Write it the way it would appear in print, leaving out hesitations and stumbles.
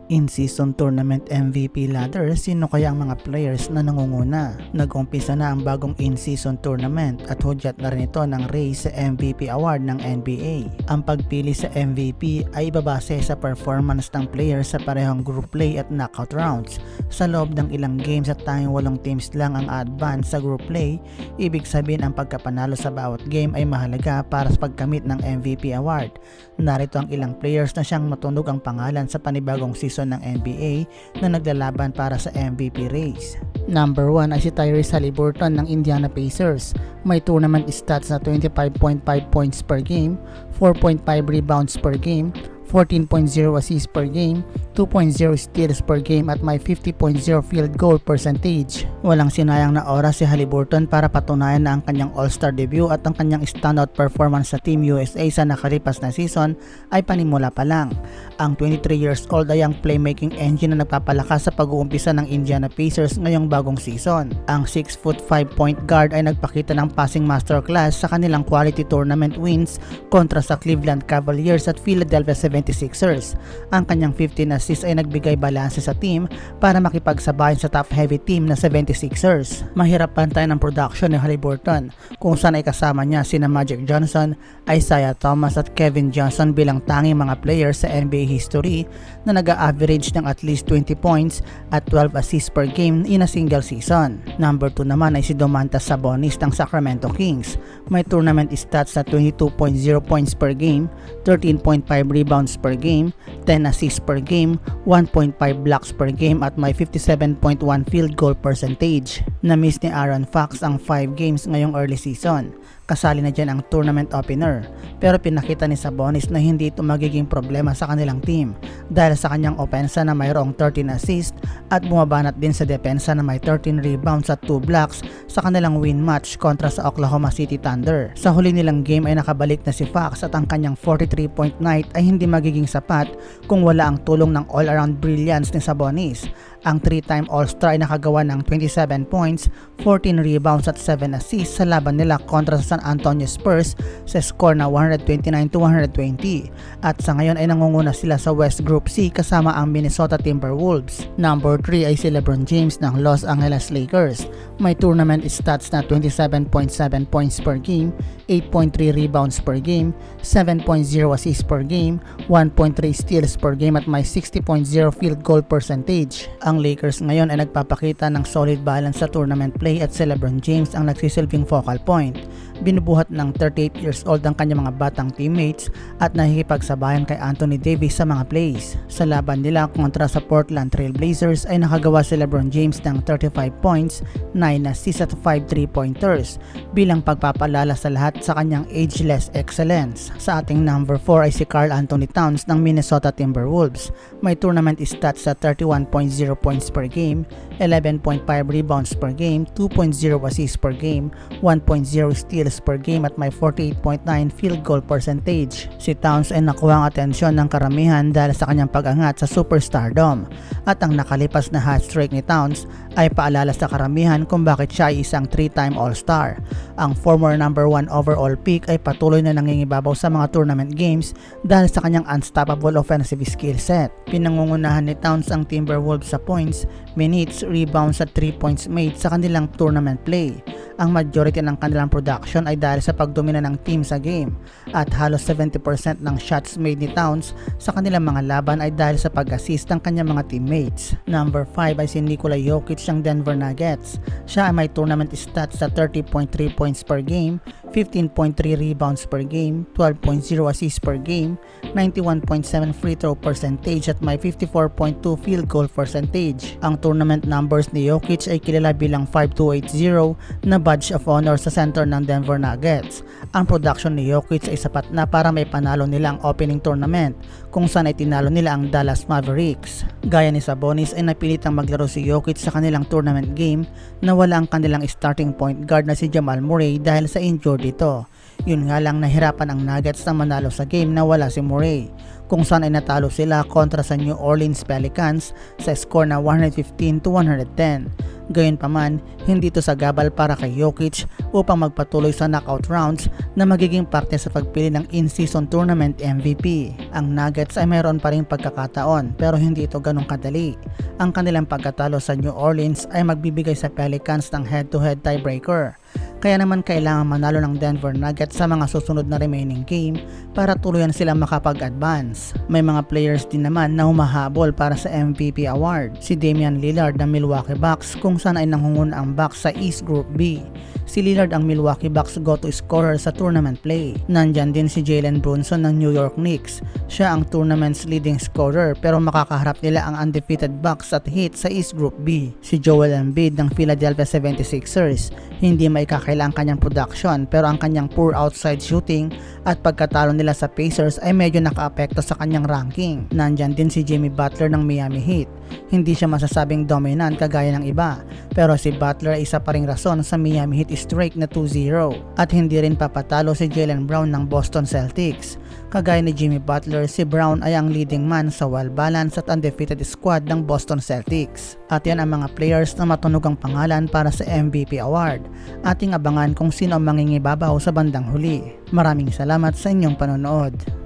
In-season tournament MVP ladder, sino kaya ang mga players na nangunguna? Nag-umpisa na ang bagong in-season tournament at hudyat na rin ito ng race sa MVP award ng NBA. Ang pagpili sa MVP ay ibabase sa performance ng players sa parehong group play at knockout rounds. Sa loob ng ilang games at tanging 8 teams lang ang advance sa group play, ibig sabihin ang pagkapanalo sa bawat game ay mahalaga para sa pagkamit ng MVP award. Narito ang ilang players na siyang matunog ang pangalan sa panibagong season ng NBA na naglalaban para sa MVP race. Number 1 ay si Tyrese Haliburton ng Indiana Pacers. May tournament stats na 25.5 points per game, 4.5 rebounds per game, 14.0 assists per game, 2.0 steals per game at may 50.0 field goal percentage. Walang sinayang na oras si Haliburton para patunayan na ang kanyang All-Star debut at ang kanyang standout performance sa Team USA sa nakalipas na season ay panimula pa lang. Ang 23 years old ay ang playmaking engine na nagpapalakas sa pag-uumpisa ng Indiana Pacers ngayong bagong season. Ang 6'5" point guard ay nagpakita ng passing masterclass sa kanilang quality tournament wins kontra sa Cleveland Cavaliers at Philadelphia 76ers. Ang kanyang 15 assists ay nagbigay balanse sa team para makipagsabayan sa top-heavy team na 76ers. Mahirap pantayan ang production ni Haliburton kung saan ay kasama niya sina Magic Johnson, Isaiah Thomas at Kevin Johnson bilang tanging mga players sa NBA history na nag-a-average ng at least 20 points at 12 assists per game in a single season. Number 2 naman ay si Domantas Sabonis ng Sacramento Kings. May tournament stats na 22.0 points per game, 13.5 rebounds per game, 10 assists per game, 1.5 blocks per game at may 57.1 field goal percentage. Na-miss ni Aaron Fox ang 5 games ngayong early season. Kasali na dyan ang tournament opener, pero pinakita ni Sabonis na hindi ito magiging problema sa kanilang team dahil sa kanyang opensa na mayroong 13 assists at bumabanat din sa depensa na may 13 rebounds at 2 blocks sa kanilang win match kontra sa Oklahoma City Thunder. Sa huli nilang game ay nakabalik na si Fox at ang kanyang 43-point night ay hindi magiging sapat kung wala ang tulong ng all-around brilliance ni Sabonis. Ang 3-time All-Star ay nakagawa ng 27 points, 14 rebounds at 7 assists sa laban nila kontra sa San Antonio Spurs sa score na 129-120 at sa ngayon ay nangunguna sila sa West Group C kasama ang Minnesota Timberwolves. Number 3 ay si LeBron James ng Los Angeles Lakers. May tournament stats na 27.7 points per game, 8.3 rebounds per game, 7.0 assists per game, 1.3 steals per game at may 60.0 field goal percentage. Ang Lakers ngayon ay nagpapakita ng solid balance sa tournament play at si LeBron James ang nagsisilbing focal point. Binubuhat ng 38 years old ang kanyang mga batang teammates at nakikipagsabayan kay Anthony Davis sa mga plays. Sa laban nila kontra sa Portland Trail Blazers ay nakagawa si LeBron James ng 35 points, 9 assists at 5 3-pointers bilang pagpapalala sa lahat sa kanyang ageless excellence. Sa ating number 4 ay si Karl Anthony Towns ng Minnesota Timberwolves. May tournament stats sa 31.0 points per game, 11.5 rebounds per game, 2.0 assists per game, 1.0 steals per game at may 48.9 field goal percentage. Si Towns ay nakuha ang atensyon ng karamihan dahil sa kanyang pag-angat sa superstardom at ang nakalipas na hot streak ni Towns ay paalala sa karamihan kung bakit siya ay isang 3-time All-Star. Ang former number 1 overall pick ay patuloy na nangingibabaw sa mga tournament games dahil sa kanyang unstoppable offensive skill set. Pinangungunahan ni Towns ang Timberwolves sa points, minutes, rebounds at 3 points made sa kanilang tournament play. Ang majority ng kanilang production ay dahil sa pagdomina ng team sa game at halos 70% ng shots made ni Towns sa kanilang mga laban ay dahil sa pag-assist ng kanyang mga teammates. Number 5 ay si Nikola Jokic ng Denver Nuggets. Siya ay may tournament stats sa 30.3 points per game, 15.3 rebounds per game, 12.0 assists per game, 91.7 free throw percentage at may 54.2 field goal percentage. Ang tournament numbers ni Jokic ay kilala bilang 5280 na badge of honor sa center ng Denver Nuggets. Ang production ni Jokic ay sapat na para may panalo nila ang opening tournament kung saan ay tinalo nila ang Dallas Mavericks. Gaya ni Sabonis ay napilitang maglaro si Jokic sa kanilang tournament game na wala ang kanilang starting point guard na si Jamal Murray dahil sa injured ito. Yun nga lang nahirapan ang Nuggets na manalo sa game na wala si Murray, kung saan ay natalo sila kontra sa New Orleans Pelicans sa score na 115-110. Gayunpaman, hindi ito sagabal para kay Jokic upang magpatuloy sa knockout rounds na magiging parte sa pagpili ng in-season tournament MVP. Ang Nuggets ay mayroon pa ring pagkakataon pero hindi ito ganong kadali. Ang kanilang pagkatalo sa New Orleans ay magbibigay sa Pelicans ng head-to-head tiebreaker. Kaya naman kailangan manalo ng Denver Nuggets sa mga susunod na remaining game para tuluyan silang makapag-advance. May mga players din naman na humahabol para sa MVP award. Si Damian Lillard ng Milwaukee Bucks kung saan ay nangunguna ang Bucks sa East Group B. Si Lillard ang Milwaukee Bucks go-to scorer sa tournament play. Nandyan din si Jalen Brunson ng New York Knicks. Siya ang tournament's leading scorer pero makakaharap nila ang undefeated Bucks at Heat sa East Group B. Si Joel Embiid ng Philadelphia 76ers. Hindi maikakaila ang kanyang production pero ang kanyang poor outside shooting at pagkatalo nila sa Pacers ay medyo nakaapekto sa kanyang ranking. Nandyan din si Jimmy Butler ng Miami Heat. Hindi siya masasabing dominant kagaya ng iba pero si Butler ay isa pa ring rason sa Miami Heat streak na 2-0 at hindi rin papatalo si Jaylen Brown ng Boston Celtics. Kagaya ni Jimmy Butler, si Brown ay ang leading man sa well-balanced at undefeated squad ng Boston Celtics. At yan ang mga players na matunog ang pangalan para sa MVP award. Ating abangan kung sino ang mangingibabaw sa bandang huli. Maraming salamat sa inyong panonood.